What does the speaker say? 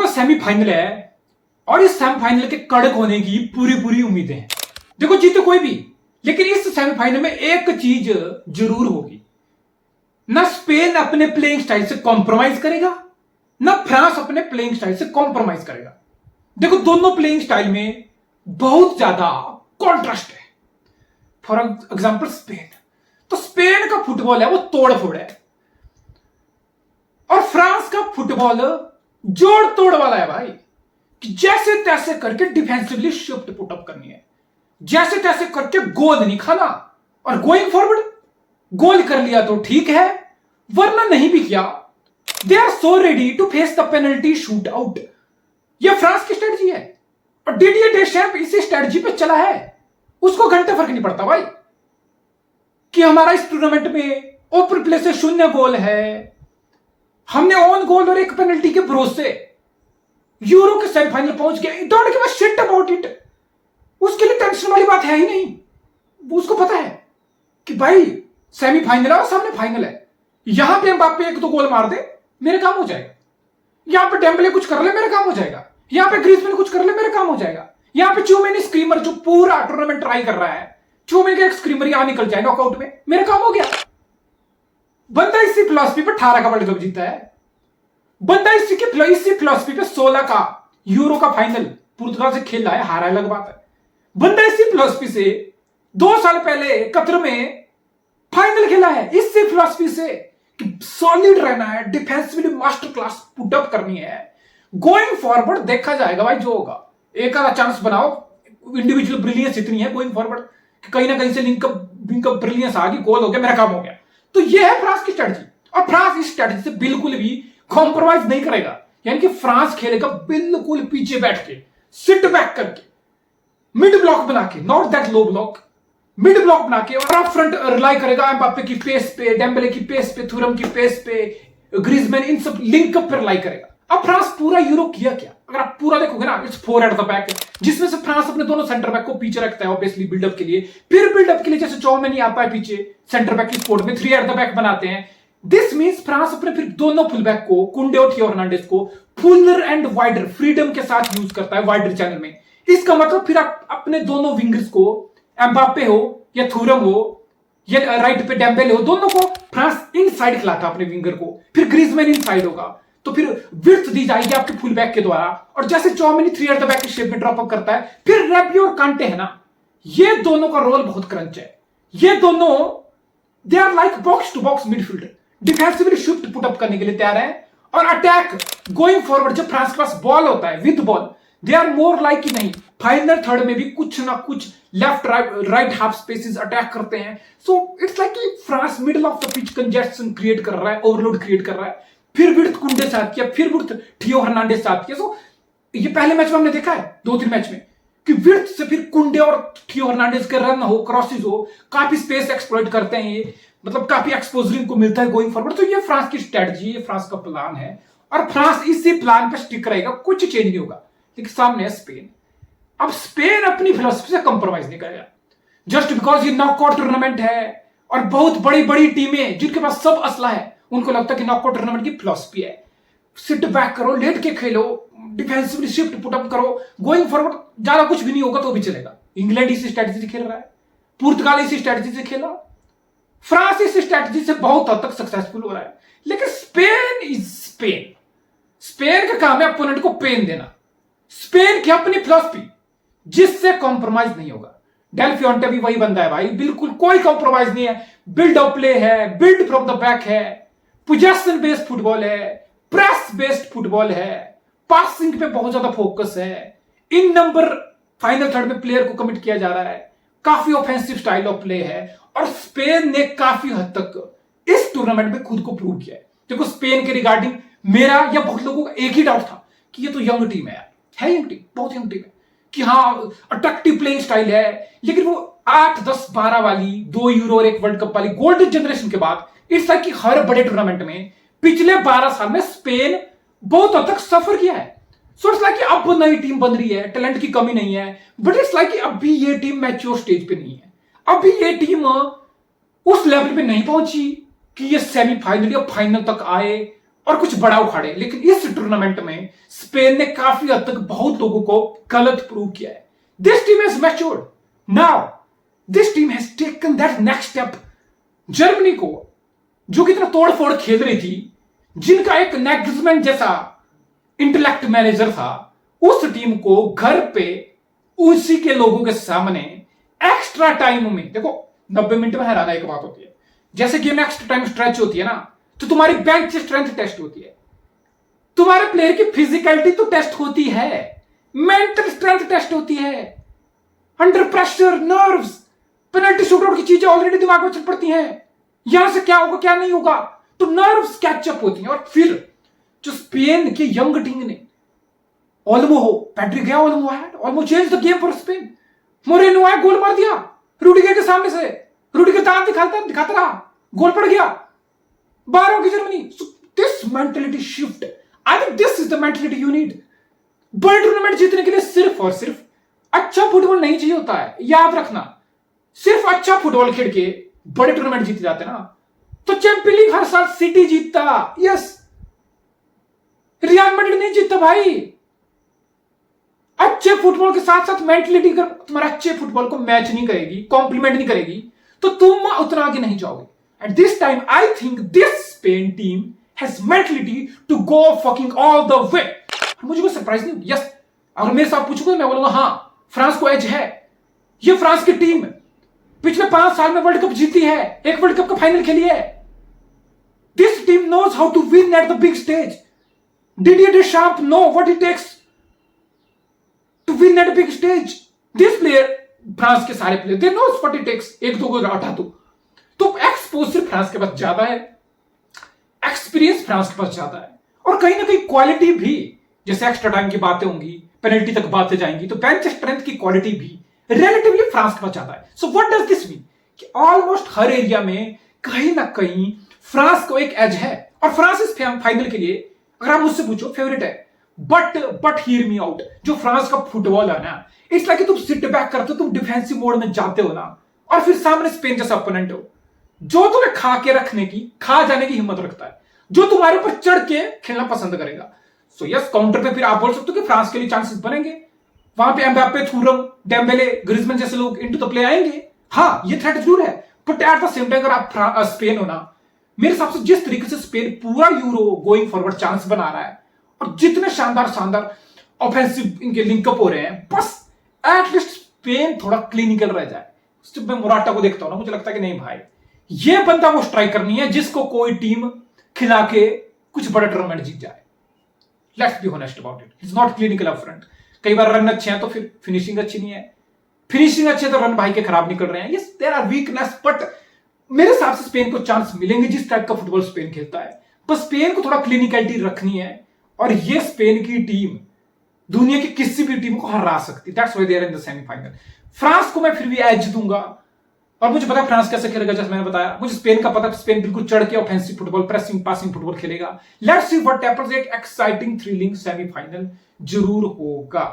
Semifinal है और इस सेमीफाइनल के कड़क होने की पूरी पूरी उम्मीदें हैं। देखो जीते कोई भी, लेकिन इस सेमीफाइनल में एक चीज जरूर होगी, ना स्पेन अपने प्लेइंग स्टाइल से कॉम्प्रोमाइज करेगा, ना फ्रांस अपने प्लेइंग स्टाइल से कॉम्प्रोमाइज करेगा। देखो दोनों प्लेइंग स्टाइल में बहुत ज्यादा कॉन्ट्रास्ट है। फॉर एग्जाम्पल स्पेन, तो स्पेन का फुटबॉल है वो तोड़ फोड़ है और फ्रांस का फुटबॉल जोड़ तोड़ वाला है भाई, कि जैसे तैसे करके डिफेंसिवली शिफ्ट पुटअप करनी है, जैसे तैसे करके गोल नहीं खाना, और गोइंग फॉरवर्ड गोल कर लिया तो ठीक है, वरना नहीं भी किया they are so ready to face the penalty shootout. यह फ्रांस की स्ट्रेटजी है और डिडियर डेशैम्प इसी स्ट्रेटजी पे चला है। उसको घंटे फर्क नहीं पड़ता भाई कि हमारा इस टूर्नामेंट में ओपन प्ले से 0 गोल है, हमने ऑन गोल और एक पेनल्टी के भरोसे यूरो के सेमीफाइनल पहुंच गए। Don't give a shit about it. उसके लिए टेंशन वाली बात है ही नहीं। उसको पता है कि भाई सेमीफाइनल है और सामने फाइनल है। यहां पे एम्बाप्पे 1-2 गोल मार दे मेरे काम हो जाएगा, यहां पे डेम्बले कुछ कर ले मेरे काम हो जाएगा, यहां पे ग्रीजमैन कुछ कर ले मेरे काम हो जाएगा, यहां पे चूमेनी स्क्रीमर जो पूरा टूर्नामेंट ट्राई कर रहा है, चूमेनी का एक स्क्रीमर यहां निकल जाए नॉकआउट में, मेरा काम हो गया। बंदा इसी फिलॉसफी पे 18 का वर्ल्ड कप जीता है। बंदा इसी फिलॉसफी पे 16 का यूरो का फाइनल पुर्तगाल से खेला है, हारा अलग बात है। बंदा इसी फिलॉसफी से 2 साल पहले कतर में फाइनल खेला है, इसी फिलॉसफी से कि सॉलिड रहना है, डिफेंसिवली मास्टर क्लास पुटअप करनी है, गोइंग फॉरवर्ड देखा जाएगा भाई जो होगा। एक आधा चांस बनाओ, इंडिविजुअल ब्रिलियंस इतनी है गोइंग फॉरवर्ड कि कहीं ना कहीं से लिंकअप ब्रिलियंस आ गई, गोल हो गया, मेरा काम हो गया। तो यह है फ्रांस की स्ट्रेटजी और फ्रांस इस स्ट्रेटजी से बिल्कुल भी कॉम्प्रोमाइज नहीं करेगा। यानी कि फ्रांस खेलेगा बिल्कुल पीछे बैठ के, सिट बैक करके, मिड ब्लॉक बना के, not that low block, mid block बना के, और आप फ्रंट रिलाई करेगा एम्बाप्पे की पेस पे, डेम्बले की पेस पे, थुरम की पेस पे, ग्रीजमैन, इन सब लिंकअप पर रिलाई करेगा। अब फ्रांस पूरा यूरो किया क्या, अगर आप पूरा देखोगे ना, इट्स 4 एट द बैक, जिसमें से फ्रांस अपने दोनों सेंटर बैक को पीछे रखता है ऑब्वियसली बिल्डअप के लिए। फिर बिल्डअप के लिए जैसे चौमेनी आता है पीछे सेंटर बैक की स्पोर्ट में 3 एट द बैक बनाते हैं। दिस मींस फ्रांस अपने फिर दोनों फुल बैक को, कुंडे और थियो हर्नांडेज को फुलर एंड वाइडर फ्रीडम के साथ यूज करता है वाइडर चैनल में। इसका मतलब फिर आप अपने दोनों विंगर्स को, एम्बाप्पे हो या थुरम हो या राइट पे डेम्बेले हो, दोनों को फ्रांस इन साइड खिलाता है अपने विंगर को। फिर ग्रीजमैन इन साइड होगा तो फिर विड्थ दी जाएगी आपके फुल बैक के द्वारा, और जैसे चौमेनी 3 एट द बैक के शेप में ड्रॉप अप करता है, फिर रैबियो और कांटे है ना, ये दोनों का रोल बहुत क्रंच है। ये दोनों they are like box to box midfielder, defensively shift put up करने के लिए तैयार है, और अटैक गोइंग फॉरवर्ड जब फ्रांस के पास बॉल होता है with ball, they are more like कि नहीं फाइनल थर्ड में भी कुछ ना कुछ left right half spaces attack करते हैं। सो इट्स लाइक कि France middle of the pitch congestion create कर रहा है, ओवरलोड क्रिएट कर रहा है, फिर विड्थ कुंडे साथ किया, फिर विड्थ थियो हर्नांडेज साथ किया। सो ये पहले मैच में हमने देखा है 2-3 मैच में कि विड्थ से फिर कुंडे और थियो हर्नांडेज के रन हो, क्रॉसेस हो, काफी स्पेस एक्सप्लॉइट करते हैं ये, मतलब काफी एक्सपोजर इनको मिलता है गोइंग फॉरवर्ड। तो ये फ्रांस की स्ट्रेटजी, ये फ्रांस का प्लान है और फ्रांस इसी प्लान पे स्टिक रहेगा, कुछ चेंज नहीं होगा। लेकिन सामने है स्पेन। अब स्पेन अपनी फिलॉसफी से कंप्रोमाइज नहीं करेगा, जस्ट बिकॉज ये नॉकआउट टूर्नामेंट है और बहुत बड़ी बड़ी टीमें जिनके पास सब असला है, उनको लगता है कि नॉकआउट टूर्नामेंट की फिलॉसफी है सिट बैक करो, लेट के खेलो, डिफेंसिवली शिफ्ट पुट अप करो, गोइंग फॉरवर्ड ज्यादा कुछ भी नहीं होगा तो भी चलेगा। इंग्लैंड इसी स्ट्रेटजी से खेल रहा है, पुर्तगाल इसी स्ट्रेटजी से खेला, फ्रांस इस स्ट्रेटजी से बहुत हद तक सक्सेसफुल हो रहा है। लेकिन स्पेन इज स्पेन, स्पेन का काम है अपोनेंट को पेन देना। स्पेन की अपनी फिलॉसफी जिससे कॉम्प्रोमाइज नहीं होगा। डेल पियोंटे भी वही बंदा है भाई, बिल्कुल कोई कॉम्प्रोमाइज नहीं है, बिल्ड अप प्ले है, बिल्ड फ्रॉम द बैक है, पोजेशन बेस्ड फुटबॉल है, प्रेस बेस्ड फुटबॉल है, पासिंग पे बहुत ज्यादा फोकस है, इन नंबर फाइनल थर्ड में प्लेयर को कमिट किया जा रहा है, काफी ऑफेंसिव स्टाइल ऑफ प्ले है, और स्पेन ने काफी हद तक इस टूर्नामेंट में खुद को प्रूव किया है। देखो स्पेन के रिगार्डिंग मेरा या बहुत लोगों का एक ही डाउट था कि ये तो यंग टीम है यार, है यंग टीम, बहुत यंग टीम है, कि हाँ अट्रैक्टिव प्लेइंग स्टाइल है, लेकिन वो 8, 10, 12 वाली 2 यूरो और 1 वर्ल्ड कप वाली गोल्डन जनरेशन के बाद इट्स लाइक कि हर बड़े टूर्नामेंट में पिछले 12 साल में स्पेन बहुत हद तक सफर किया है। सो इट्स लाइक कि अब नई टीम बन रही है, टैलेंट की कमी नहीं है, बट इट्स लाइक कि अभी ये टीम मैच्योर स्टेज पे नहीं है, अभी ये टीम उस लेवल पे नहीं पहुंची कि ये सेमीफाइनल या फाइनल तक आए और कुछ बड़ा उखाड़े, लेकिन इस टूर्नामेंट में स्पेन ने काफी हद तक बहुत लोगों को गलत प्रूव किया है। This team has matured now, this team has taken that next step. Germany को जो कि इतना तोड़फोड़ खेल रही थी, जिनका एक नेग्लिजमेंट जैसा इंटेलेक्ट मैनेजर था, उस टीम को घर पे उसी के लोगों के सामने एक्स्ट्रा टाइम में, देखो 90 मिनट में हराना एक बात होती है, जैसे गेम एक्स्ट्रा टाइम स्ट्रेच होती है ना, तो तुम्हारी बेंच स्ट्रेंथ टेस्ट होती है, तुम्हारे प्लेयर की फिजिकलिटी तो टेस्ट होती है, मेंटल स्ट्रेंथ टेस्ट होती है, under pressure, nerves, penalty shootout की चीजें ऑलरेडी दिमाग में चल पड़ती हैं, यहां से क्या होगा क्या नहीं होगा, तो नर्व्स कैचअप होती हैं। और फिर जो स्पेन की यंग टीम ने, ओल्मो हो, पैड्रिक गया, Olmo had Olmo change the game for Spain, Moreno आया, गोल मार दिया रूडिगर के सामने से, रूडिगर दांत दिखाता रहा, गोल पड़ गया, 12 की Germany. This mentality shift, I think this is the mentality you need. बड़े टूर्नामेंट जीतने के लिए सिर्फ और सिर्फ अच्छा फुटबॉल नहीं चाहिए होता है, याद रखना। सिर्फ अच्छा फुटबॉल खेल के बड़े टूर्नामेंट जीते जाते ना, तो चैंपियन लीग हर साल सिटी जीतता, यस, रियल मैड्रिड नहीं जीतता भाई। अच्छे फुटबॉल के साथ साथ मेंटलिटी अगर तुम्हारे अच्छे फुटबॉल को मैच नहीं करेगी, कॉम्प्लीमेंट नहीं करेगी, तो तुम उतना आगे नहीं जाओगे। At this time I think this Spain team has mentality to go fucking all the way. मुझे कोई सरप्राइज नहीं होगी, यस, अगर मेरे साथ पूछोगे मैं बोलूंगा हाँ, फ्रांस को एज है। ये फ्रांस की टीम पिछले 5 साल में वर्ल्ड कप जीती है, एक वर्ल्ड कप का फाइनल खेली है। This team knows how to win at the big stage. Didier Deschamps know what it takes to win at big stage. This player, France के सारे प्लेयर, they knows what it takes. एक दो को हटा दो तो एक्सपोजर फ्रांस के पास ज्यादा है, एक्सपीरियंस फ्रांस के पास ज्यादा है, और कहीं ना कहीं क्वालिटी भी, जैसे एक्स्ट्रा टाइम की बातें होंगी, पेनल्टी तक बातें जाएंगी, तो बेंच स्ट्रेंथ की क्वालिटी भी रिलेटिवली फ्रांस के पास ज्यादा है। So what does this mean कि ऑलमोस्ट हर एरिया में कहीं ना कहीं फ्रांस को एक एज है, और फ्रांस इस फाइनल के लिए अगर आप मुझसे पूछो फेवरेट है। बट हियर मी आउट, जो फ्रांस का फुटबॉल है ना, इट्स लाइक तुम सिट बैक करते हो, तुम डिफेंसिव मोड में जाते हो ना, और फिर सामने स्पेन जैसा ओपोनेंट हो जो तुम्हें खा के रखने की, खा जाने की हिम्मत रखता है, जो तुम्हारे ऊपर चढ़ के खेलना पसंद करेगा। सो यस, काउंटर पे फिर आप बोल सकते हो कि फ्रांस के लिए चांसेस बनेंगे, वहां पे एम्बाप्पे, थूरम, डेम्बेले, ग्रिजमैन जैसे लोग इनटू द प्ले आएंगे। हाँ, ये थ्रेट जरूर है, but at the same time अगर आप स्पेन हो ना, मेरे हिसाब से जिस तरीके से स्पेन पूरा यूरो गोइंग फॉरवर्ड चांस बना रहा है, और जितने शानदार ऑफेंसिव इनके लिंकअप हो रहे हैं, बस एटलीस्ट स्पेन थोड़ा क्लिनिकल रह जाए। जब मैं मोराटा को देखता हूं ना, मुझे लगता है कि नहीं भाई, ये बंदा वो स्ट्राइकर नहीं है जिसको कोई टीम खिला के कुछ बड़ा टूर्नामेंट जीत जाए। Let's be honest about it, is not clinical up front. कई बार रन अच्छे हैं तो फिर फिनिशिंग अच्छी नहीं है, फिनिशिंग अच्छे तो रन भाई के खराब निकल रहे हैं। Yes, there are weakness, but मेरे हिसाब से स्पेन को चांस मिलेंगे जिस टाइप का फुटबॉल स्पेन खेलता है। बस स्पेन को थोड़ा क्लिनिकलिटी रखनी है, और ये स्पेन की टीम दुनिया की किसी भी टीम को हरा सकती है। That's why they are in the semifinal. France को मैं फिर भी एज दूंगा, और मुझे पता है फ्रांस कैसे खेलेगा, जैसे मैंने बताया। मुझे स्पेन का पता है, स्पेन बिल्कुल चढ़ के offensive football, pressing, passing football खेलेगा। Let's see what happens. एक एक्साइटिंग, थ्रिलिंग सेमीफाइनल जरूर होगा।